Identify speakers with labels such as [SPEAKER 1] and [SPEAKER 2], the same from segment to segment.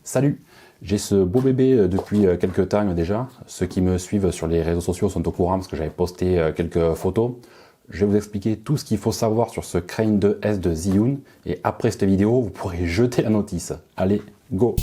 [SPEAKER 1] Salut! J'ai ce beau bébé depuis quelques temps déjà. Ceux qui me suivent sur les réseaux sociaux sont au courant parce que j'avais posté quelques photos. Je vais vous expliquer tout ce qu'il faut savoir sur ce Crane 2S de Zhiyun. Et après cette vidéo, vous pourrez jeter la notice. Allez, go!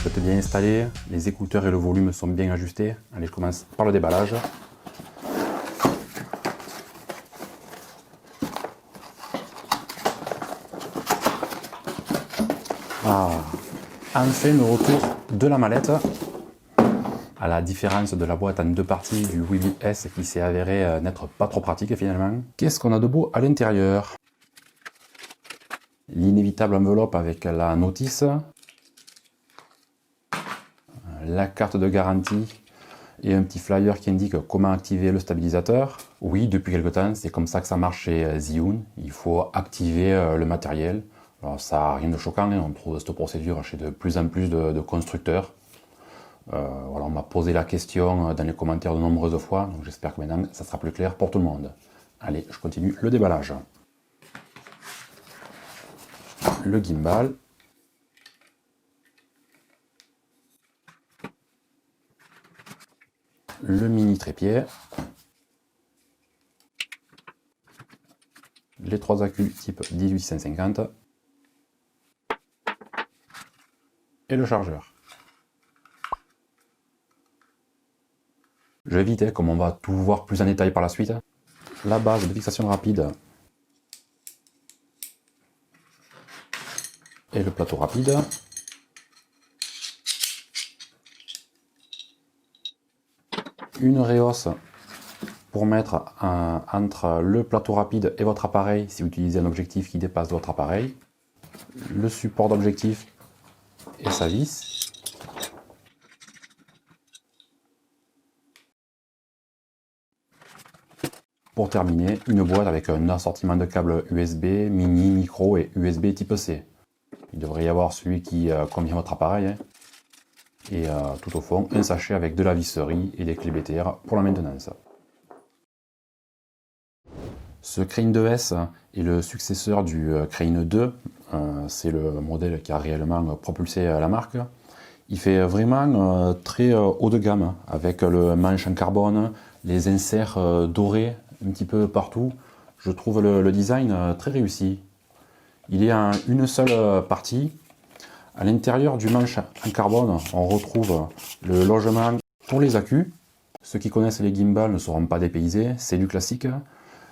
[SPEAKER 1] Tout est bien installé, les écouteurs et le volume sont bien ajustés. Allez, je commence par le déballage. Enfin le retour de la mallette. À la différence de la boîte en deux parties du Weebly S qui s'est avéré n'être pas trop pratique finalement. Qu'est-ce qu'on a de beau à l'intérieur? L'inévitable enveloppe avec la notice, la carte de garantie et un petit flyer qui indique comment activer le stabilisateur. Oui, depuis quelque temps, c'est comme ça que ça marche chez Zhiyun. Il faut activer le matériel. Alors, ça n'a rien de choquant, hein. On trouve cette procédure chez de plus en plus de constructeurs. Voilà, on m'a posé la question dans les commentaires de nombreuses fois, donc j'espère que maintenant ça sera plus clair pour tout le monde. Allez, je continue le déballage. Le gimbal. Le mini trépied. Les trois accus type 18550. Et le chargeur. Je vais vite, comme on va tout voir plus en détail par la suite. La base de fixation rapide. Et le plateau rapide. Une réhausse pour mettre entre le plateau rapide et votre appareil si vous utilisez un objectif qui dépasse votre appareil. Le support d'objectif et sa vis. Pour terminer, une boîte avec un assortiment de câbles USB, mini, micro et USB type C. Il devrait y avoir celui qui convient à votre appareil. Hein. Et tout au fond, un sachet avec de la visserie et des clés BTR pour la maintenance. Ce Crane 2S est le successeur du Crane 2. C'est le modèle qui a réellement propulsé la marque. Il fait vraiment très haut de gamme, avec le manche en carbone, les inserts dorés un petit peu partout. Je trouve le design très réussi. Il est en une seule partie. À l'intérieur du manche en carbone, on retrouve le logement pour les accus. Ceux qui connaissent les gimbals ne seront pas dépaysés, c'est du classique.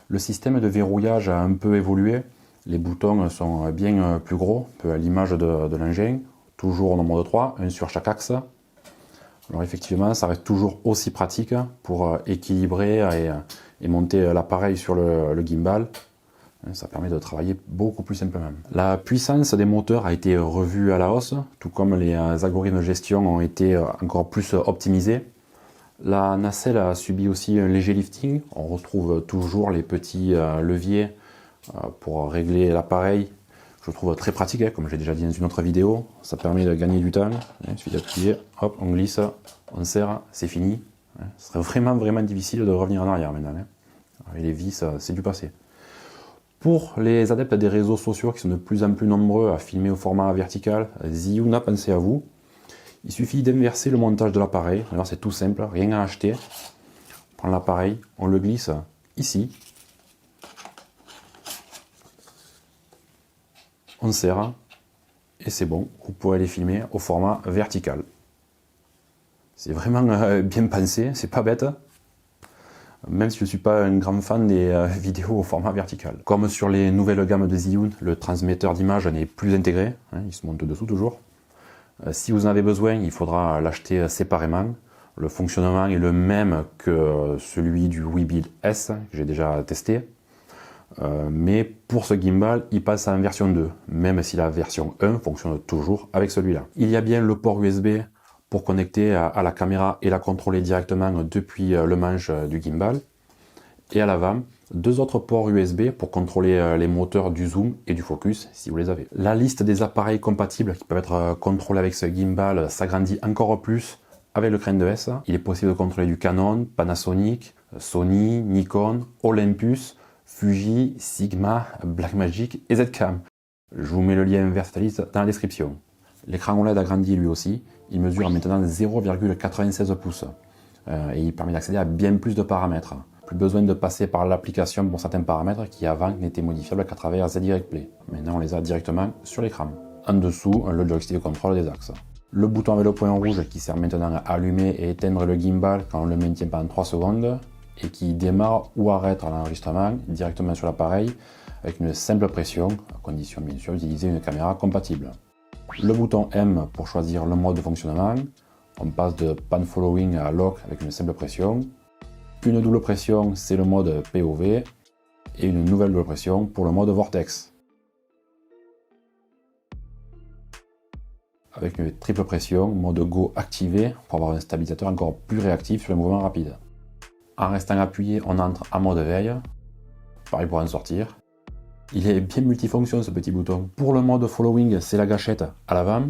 [SPEAKER 1] Le système de verrouillage a un peu évolué. Les boutons sont bien plus gros, un peu à l'image de l'engin. Toujours au nombre de 3, un sur chaque axe. Alors effectivement, ça reste toujours aussi pratique pour équilibrer et monter l'appareil sur le gimbal. Ça permet de travailler beaucoup plus simplement. La puissance des moteurs a été revue à la hausse, tout comme les algorithmes de gestion ont été encore plus optimisés. La nacelle a subi aussi un léger lifting. On retrouve toujours les petits leviers pour régler l'appareil. Je trouve très pratique, hein, comme j'ai déjà dit dans une autre vidéo. Ça permet de gagner du temps. Il suffit d'appuyer, hop, on glisse, on serre, c'est fini. Ce serait vraiment difficile de revenir en arrière maintenant. Et les vis, c'est du passé. Pour les adeptes des réseaux sociaux qui sont de plus en plus nombreux à filmer au format vertical, Zhiyun a pensé à vous. Il suffit d'inverser le montage de l'appareil. Alors c'est tout simple, rien à acheter. On prend l'appareil, on le glisse ici. On serre et c'est bon. Vous pourrez les filmer au format vertical. C'est vraiment bien pensé, c'est pas bête. Même si je ne suis pas un grand fan des vidéos au format vertical. Comme sur les nouvelles gammes de Zhiyun, le transmetteur d'image n'est plus intégré, hein, il se monte dessous toujours. Si vous en avez besoin, il faudra l'acheter séparément. Le fonctionnement est le même que celui du Webuild S que j'ai déjà testé. Mais pour ce gimbal, il passe en version 2, même si la version 1 fonctionne toujours avec celui-là. Il y a bien le port USB pour connecter à la caméra et la contrôler directement depuis le manche du gimbal. Et à l'avant, 2 autres ports USB pour contrôler les moteurs du zoom et du focus si vous les avez. La liste des appareils compatibles qui peuvent être contrôlés avec ce gimbal s'agrandit encore plus avec le Crane 2S. Il est possible de contrôler du Canon, Panasonic, Sony, Nikon, Olympus, Fuji, Sigma, Blackmagic et Zcam. Je vous mets le lien vers cette liste dans la description. L'écran OLED agrandi lui aussi, il mesure maintenant 0,96 pouces et il permet d'accéder à bien plus de paramètres. Plus besoin de passer par l'application pour certains paramètres qui avant n'étaient modifiables qu'à travers ZDirect Play. Maintenant on les a directement sur l'écran. En dessous, le joystick de contrôle des axes. Le bouton avec le point rouge qui sert maintenant à allumer et éteindre le gimbal quand on le maintient pendant 3 secondes et qui démarre ou arrête l'enregistrement directement sur l'appareil avec une simple pression, à condition bien sûr d'utiliser une caméra compatible. Le bouton M pour choisir le mode de fonctionnement. On passe de pan following à lock avec une simple pression. Une double pression, c'est le mode POV et une nouvelle double pression pour le mode vortex. Avec une triple pression, mode Go activé pour avoir un stabilisateur encore plus réactif sur les mouvements rapides. En restant appuyé, on entre en mode veille. Pareil pour en sortir. Il est bien multifonction ce petit bouton. Pour le mode following, c'est la gâchette à l'avant.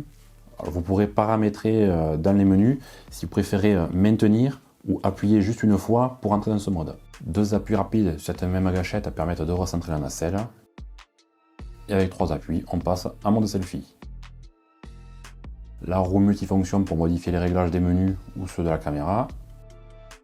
[SPEAKER 1] Vous pourrez paramétrer dans les menus si vous préférez maintenir ou appuyer juste une fois pour entrer dans ce mode. 2 appuis rapides sur cette même gâchette permettent de recentrer la nacelle. Et avec 3 appuis, on passe en mode selfie. La roue multifonction pour modifier les réglages des menus ou ceux de la caméra.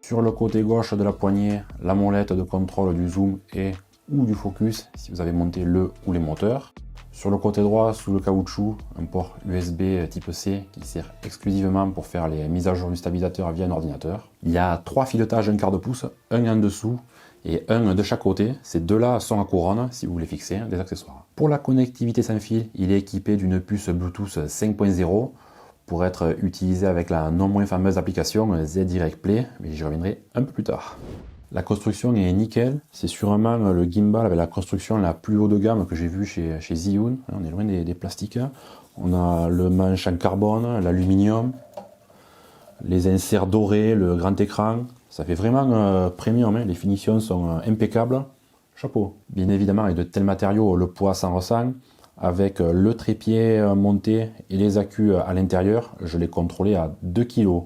[SPEAKER 1] Sur le côté gauche de la poignée, la molette de contrôle du zoom et ou du focus si vous avez monté le ou les moteurs. Sur le côté droit, sous le caoutchouc, un port USB type C qui sert exclusivement pour faire les mises à jour du stabilisateur via un ordinateur. Il y a 3 filetages 1/4 pouce, un en dessous et un de chaque côté. Ces deux-là sont à couronne si vous voulez fixer des accessoires. Pour la connectivité sans fil, il est équipé d'une puce Bluetooth 5.0 pour être utilisé avec la non moins fameuse application ZDirect Play, mais j'y reviendrai un peu plus tard. La construction est nickel, c'est sûrement le gimbal avec la construction la plus haut de gamme que j'ai vu chez Zhiyun. On est loin des plastiques. On a le manche en carbone, l'aluminium, les inserts dorés, le grand écran. Ça fait vraiment premium, les finitions sont impeccables. Chapeau. Bien évidemment, avec de tels matériaux, le poids s'en ressent. Avec le trépied monté et les accus à l'intérieur, je l'ai contrôlé à 2 kg.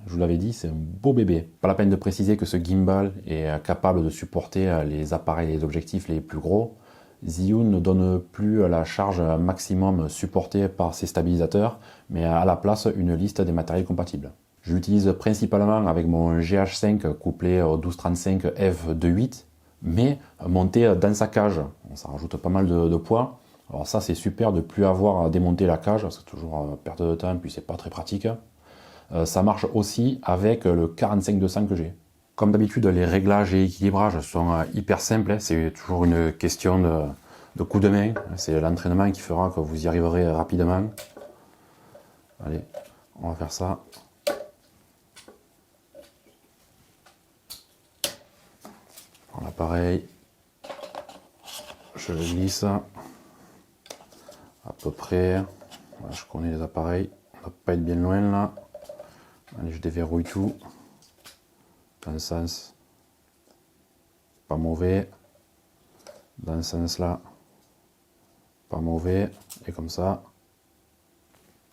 [SPEAKER 1] Je vous l'avais dit, c'est un beau bébé. Pas la peine de préciser que ce gimbal est capable de supporter les appareils et les objectifs les plus gros. Zhiyun ne donne plus la charge maximum supportée par ses stabilisateurs, mais à la place une liste des matériels compatibles. Je l'utilise principalement avec mon GH5 couplé au 1235 F2.8, mais monté dans sa cage. Ça rajoute pas mal de poids. Alors ça c'est super de ne plus avoir à démonter la cage, c'est toujours perte de temps, puis c'est pas très pratique. Ça marche aussi avec le 45-200 que j'ai. Comme d'habitude, les réglages et équilibrages sont hyper simples, c'est toujours une question de coup de main, c'est l'entraînement qui fera que vous y arriverez rapidement. Allez, on va faire ça. Je prends l'appareil, je le glisse à peu près. Voilà, je connais les appareils, on va pas être bien loin là. Allez, je déverrouille tout. Dans le sens, pas mauvais. Dans ce sens là, pas mauvais. Et comme ça,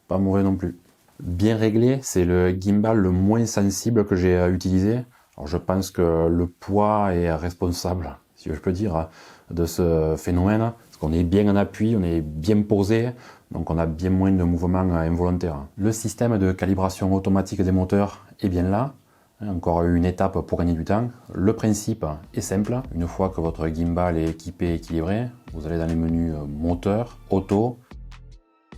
[SPEAKER 1] pas mauvais non plus. Bien réglé, c'est le gimbal le moins sensible que j'ai utilisé. Alors je pense que le poids est responsable, si je peux dire, de ce phénomène. Parce qu'on est bien en appui, on est bien posé, donc on a bien moins de mouvements involontaires. Le système de calibration automatique des moteurs est bien là. Encore une étape pour gagner du temps. Le principe est simple. Une fois que votre gimbal est équipé et équilibré, vous allez dans les menus moteur, auto,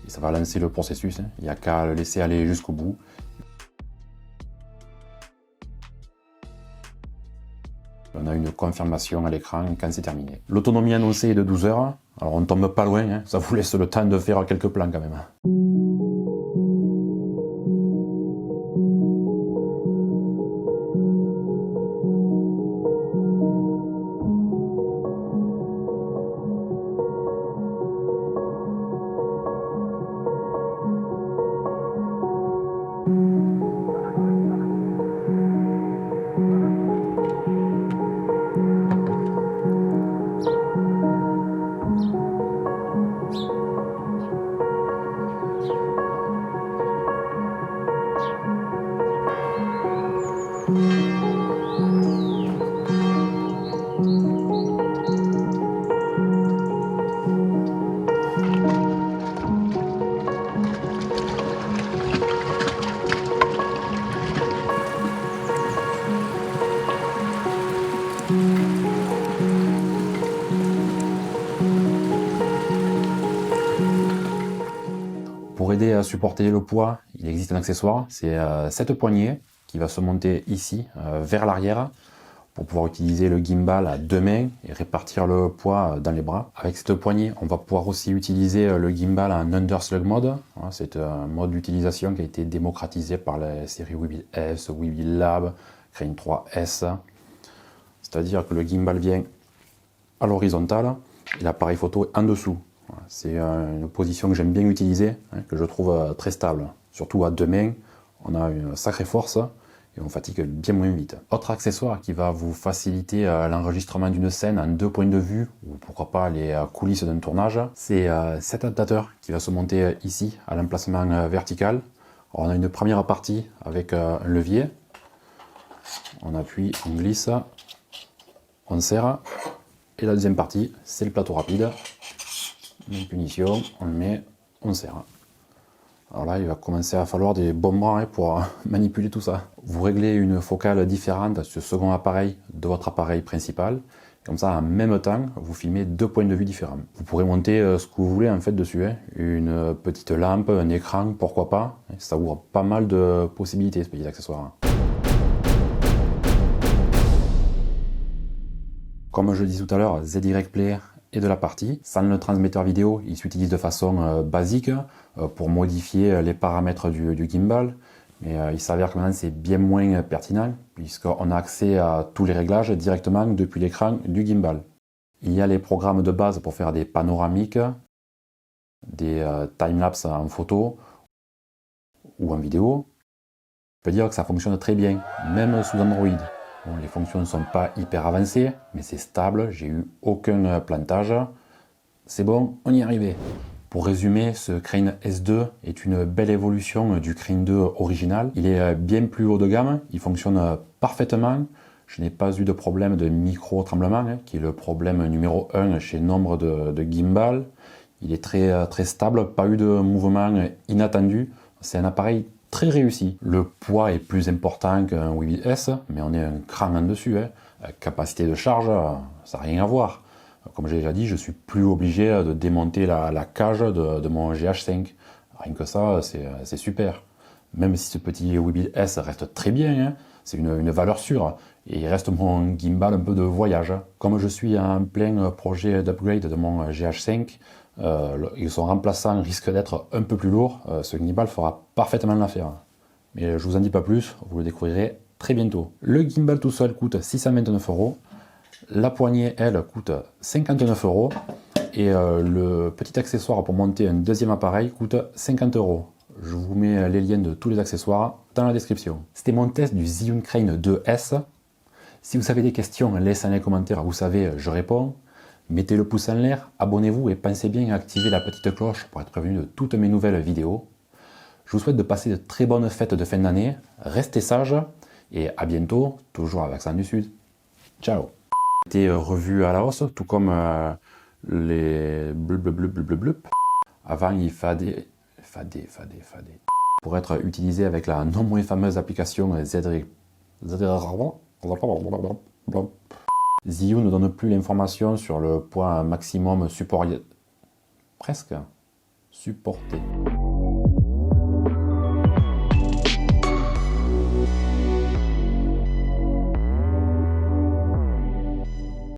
[SPEAKER 1] et ça va lancer le processus. Il n'y a qu'à le laisser aller jusqu'au bout. On a une confirmation à l'écran quand c'est terminé. L'autonomie annoncée est de 12 heures. Alors on ne tombe pas loin, ça vous laisse le temps de faire quelques plans quand même. supporter le poids, il existe un accessoire, c'est cette poignée qui va se monter ici, vers l'arrière, pour pouvoir utiliser le gimbal à deux mains et répartir le poids dans les bras. Avec cette poignée, on va pouvoir aussi utiliser le gimbal en underslug mode. C'est un mode d'utilisation qui a été démocratisé par les séries Weebill S, Weebill Lab, Crane 3S. C'est-à-dire que le gimbal vient à l'horizontale et l'appareil photo est en dessous. C'est une position que j'aime bien utiliser, que je trouve très stable. Surtout à deux mains, on a une sacrée force et on fatigue bien moins vite. Autre accessoire qui va vous faciliter l'enregistrement d'une scène en deux points de vue, ou pourquoi pas les coulisses d'un tournage, c'est cet adaptateur qui va se monter ici, à l'emplacement vertical. Alors, on a une première partie avec un levier, on appuie, on glisse, on serre, et la deuxième partie, c'est le plateau rapide. Une punition, on le met, on serre. Alors là, il va commencer à falloir des bons bras pour manipuler tout ça. Vous réglez une focale différente sur ce second appareil de votre appareil principal. Comme ça, en même temps, vous filmez deux points de vue différents. Vous pourrez monter ce que vous voulez en fait dessus. Une petite lampe, un écran, pourquoi pas. Ça ouvre pas mal de possibilités, ce petit accessoire. Comme je le disais tout à l'heure, ZY Player et de la partie. Sans le transmetteur vidéo, il s'utilise de façon basique pour modifier les paramètres du gimbal. Mais il s'avère que maintenant c'est bien moins pertinent puisqu'on a accès à tous les réglages directement depuis l'écran du gimbal. Il y a les programmes de base pour faire des panoramiques, des timelapses en photo ou en vidéo. Je peux dire que ça fonctionne très bien, même sous Android. Bon, les fonctions ne sont pas hyper avancées, mais c'est stable, j'ai eu aucun plantage. C'est bon, on y est arrivé. Pour résumer, ce Crane S2 est une belle évolution du Crane 2 original. Il est bien plus haut de gamme, il fonctionne parfaitement. Je n'ai pas eu de problème de micro-tremblement, qui est le problème numéro 1 chez nombre de gimbal. Il est très stable, pas eu de mouvement inattendu. C'est un appareil très réussi. Le poids est plus important qu'un Weebill S, mais on est un cran en dessus. Capacité de charge, ça n'a rien à voir. Comme j'ai déjà dit, je suis plus obligé de démonter la cage de mon GH5. Rien que ça, c'est super. Même si ce petit Weebill S reste très bien, c'est une valeur sûre. Et il reste mon gimbal un peu de voyage. Comme je suis en plein projet d'upgrade de mon GH5, et son remplaçant risque d'être un peu plus lourd, ce gimbal fera parfaitement l'affaire. Mais je vous en dis pas plus, vous le découvrirez très bientôt. Le gimbal tout seul coûte 629 €. La poignée, elle, coûte 59 € et le petit accessoire pour monter un deuxième appareil coûte 50 €. Je vous mets les liens de tous les accessoires dans la description. C'était mon test du Zhiyun Crane 2S. Si vous avez des questions, laissez un commentaire, vous savez, je réponds. Mettez le pouce en l'air, abonnez-vous et pensez bien à activer la petite cloche pour être prévenu de toutes mes nouvelles vidéos. Je vous souhaite de passer de très bonnes fêtes de fin d'année, restez sages et à bientôt, toujours avec l'accent du Sud. Ciao! Été revu à la hausse, tout comme les blub. Avant, il fadait. Pour être utilisé avec la non moins fameuse application Zhiyun ne donne plus l'information sur le poids maximum supporté.